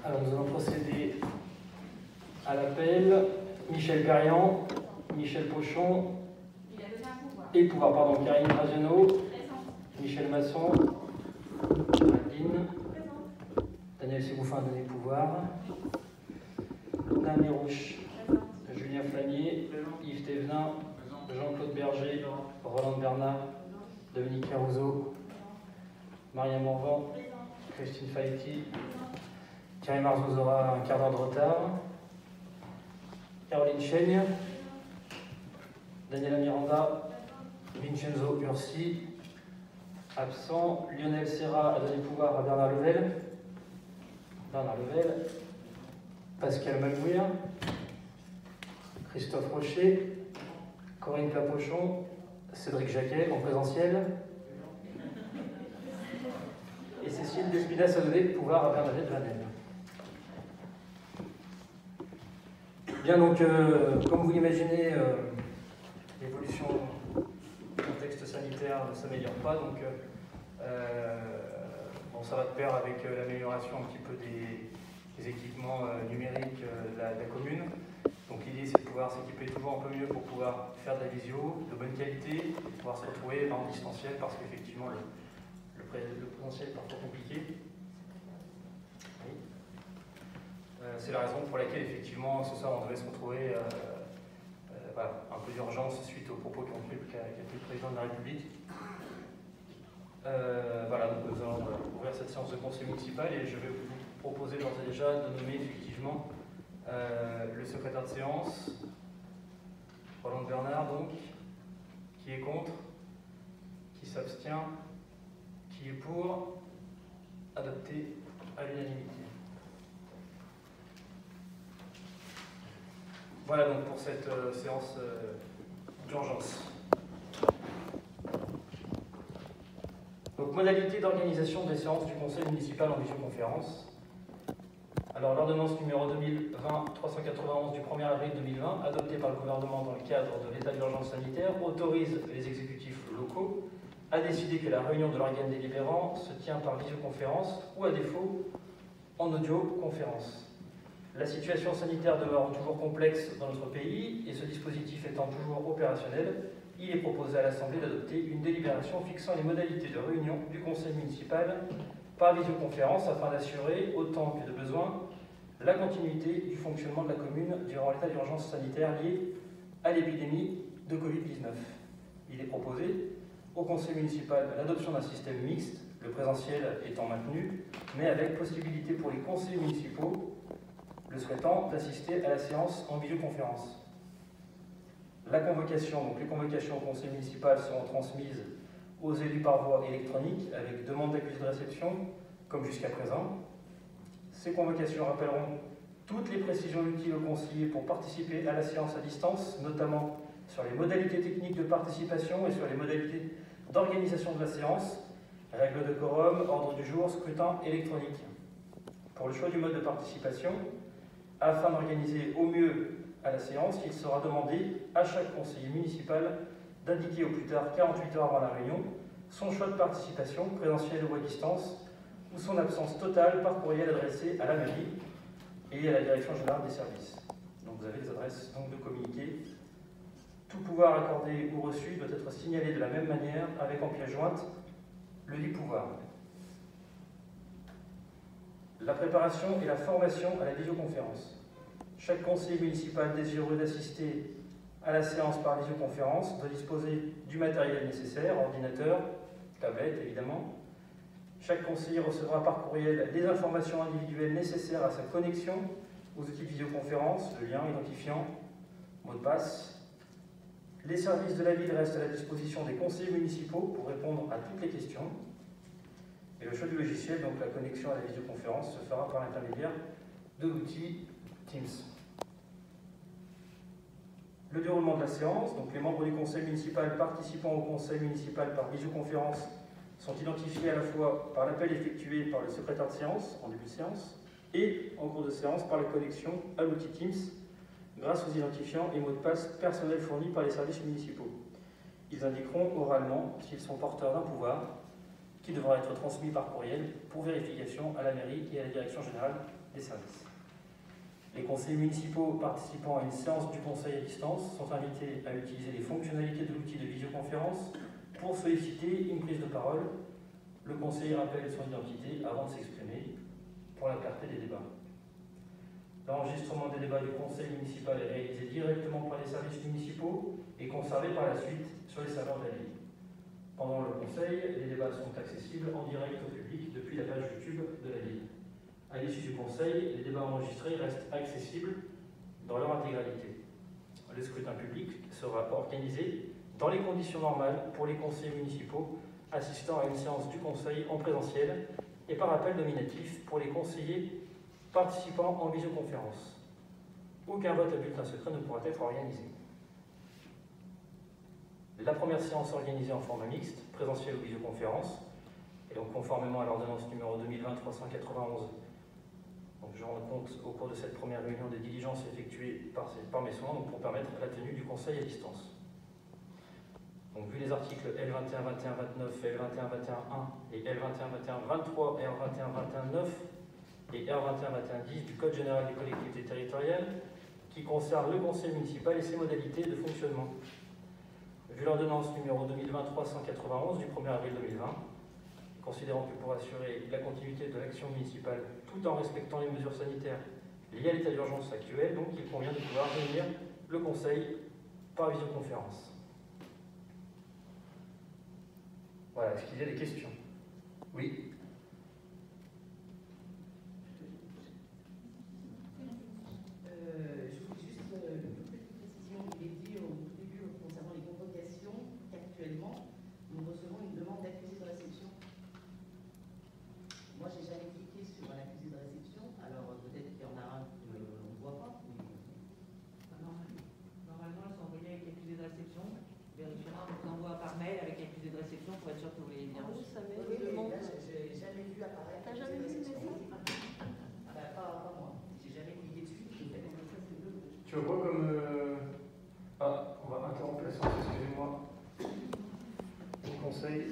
Alors nous allons procéder à l'appel. Michel Perriand, Michel Pochon, et pouvoir, pardon, Karine Graziano, Michel Masson, Géraldine, Daniel Ségouffin, donné pouvoir, Daniel Rouche, Julien Flanier, Yves Thévenin, Jean-Claude Berger, Roland Bernard, Dominique Caruso, Maria Morvan, Christine Faetti, Thierry Marzouz aura un quart d'heure de retard, Caroline Chaigne, Daniela Miranda, Vincenzo Ursi, absent, Lionel Serra a donné pouvoir à Bernard Level, Pascal Malmouir, Christophe Rocher, Corinne Clapochon, Cédric Jacquet en présentiel, et Cécile Despinas a donné pouvoir à Bernadette Vanel. Bien, donc, comme vous l'imaginez, l'évolution du contexte sanitaire ne s'améliore pas, donc bon, ça va de pair avec l'amélioration un petit peu des équipements numériques de la commune. Donc l'idée, c'est de pouvoir s'équiper toujours un peu mieux pour pouvoir faire de la visio de bonne qualité, et pouvoir se retrouver en distanciel, parce qu'effectivement le présentiel est parfois compliqué. Oui. C'est la raison pour laquelle effectivement ce soir on devait se retrouver voilà, un peu d'urgence suite aux propos qu'a fait le président de la République. Voilà, donc nous allons ouvrir cette séance de conseil municipal et je vais vous proposer d'ores et déjà de nommer effectivement le secrétaire de séance, Roland Bernard, donc, qui est contre, qui s'abstient, qui est pour, adopté à l'unanimité. Voilà donc pour cette séance d'urgence. Donc, modalité d'organisation des séances du conseil municipal en visioconférence. Alors, l'ordonnance numéro 2020-391 du 1er avril 2020, adoptée par le gouvernement dans le cadre de l'état d'urgence sanitaire, autorise les exécutifs locaux à décider que la réunion de l'organe délibérant se tient par visioconférence ou, à défaut, en audioconférence. La situation sanitaire demeurant toujours complexe dans notre pays et ce dispositif étant toujours opérationnel, il est proposé à l'Assemblée d'adopter une délibération fixant les modalités de réunion du conseil municipal par visioconférence afin d'assurer, autant que de besoin, la continuité du fonctionnement de la commune durant l'état d'urgence sanitaire lié à l'épidémie de Covid-19. Il est proposé au conseil municipal l'adoption d'un système mixte, le présentiel étant maintenu, mais avec possibilité pour les conseillers municipaux le souhaitant d'assister à la séance en visioconférence. La convocation, donc les convocations au conseil municipal seront transmises aux élus par voie électronique avec demande d'accusé de réception, comme jusqu'à présent. Ces convocations rappelleront toutes les précisions utiles aux conseillers pour participer à la séance à distance, notamment sur les modalités techniques de participation et sur les modalités d'organisation de la séance, règles de quorum, ordre du jour, scrutin électronique. Pour le choix du mode de participation, afin d'organiser au mieux à la séance, il sera demandé à chaque conseiller municipal d'indiquer au plus tard 48 heures avant la réunion son choix de participation, présentielle ou à distance, ou son absence totale par courriel adressé à la mairie et à la direction générale des services. Donc vous avez les adresses donc, de communiqué. Tout pouvoir accordé ou reçu doit être signalé de la même manière avec en pièce jointe le dit pouvoir. La préparation et la formation à la visioconférence. Chaque conseiller municipal désireux d'assister à la séance par visioconférence doit disposer du matériel nécessaire, ordinateur, tablette évidemment. Chaque conseiller recevra par courriel les informations individuelles nécessaires à sa connexion aux outils de visioconférence, le lien identifiant, mot de passe. Les services de la ville restent à la disposition des conseillers municipaux pour répondre à toutes les questions. Et le choix du logiciel, donc la connexion à la visioconférence, se fera par l'intermédiaire de l'outil Teams. Le déroulement de la séance, donc les membres du conseil municipal participant au conseil municipal par visioconférence sont identifiés à la fois par l'appel effectué par le secrétaire de séance en début de séance et en cours de séance par la connexion à l'outil Teams grâce aux identifiants et mots de passe personnels fournis par les services municipaux. Ils indiqueront oralement s'ils sont porteurs d'un pouvoir, qui devra être transmis par courriel pour vérification à la mairie et à la direction générale des services. Les conseillers municipaux participant à une séance du conseil à distance sont invités à utiliser les fonctionnalités de l'outil de visioconférence pour solliciter une prise de parole. Le conseiller rappelle son identité avant de s'exprimer pour la clarté des débats. L'enregistrement des débats du conseil municipal est réalisé directement par les services municipaux et conservé par la suite sur les serveurs de la ville. Pendant le conseil, les débats sont accessibles en direct au public depuis la page YouTube de la ville. À l'issue du conseil, les débats enregistrés restent accessibles dans leur intégralité. Le scrutin public sera organisé dans les conditions normales pour les conseillers municipaux assistant à une séance du conseil en présentiel et par appel nominatif pour les conseillers participant en visioconférence. Aucun vote à bulletin secret ne pourra être organisé. La première séance organisée en format mixte, présentiel ou visioconférence, et donc conformément à l'ordonnance numéro 2020-391, donc je rends compte au cours de cette première réunion des diligences effectuées par mes soins pour permettre la tenue du conseil à distance. Donc, vu les articles L21, 21, 29, L21, 21, 1 et L21, 21, 23, R21, 21, 9 et R21, 21, 10 du Code général des collectivités territoriales qui concerne le conseil municipal et ses modalités de fonctionnement. Vu l'ordonnance numéro 2020-391 du 1er avril 2020, considérant que pour assurer la continuité de l'action municipale tout en respectant les mesures sanitaires liées à l'état d'urgence actuel, donc il convient de pouvoir réunir le conseil par visioconférence. Voilà, est-ce qu'il y a des questions? Oui. Je voulais juste une petite précision. Il est dit au début concernant les convocations qu'actuellement, nous recevons une demande d'accusé de réception. Moi, j'ai jamais cliqué sur un accusé de réception, alors peut-être qu'il y en a un qu'on ne voit pas. Mais... Normalement, elles sont envoyées avec accusé de réception. Vérifiera, on vous envoie par mail avec accusé de réception pour être sûr que vous l'ayez bien reçu. Oui, là, j'ai jamais vu apparaître. T'as jamais vu ce message? Pas moi. J'ai jamais cliqué dessus. Tu vois quoi comme... Ah, on va interrompre la séance, excusez-moi. Le conseil.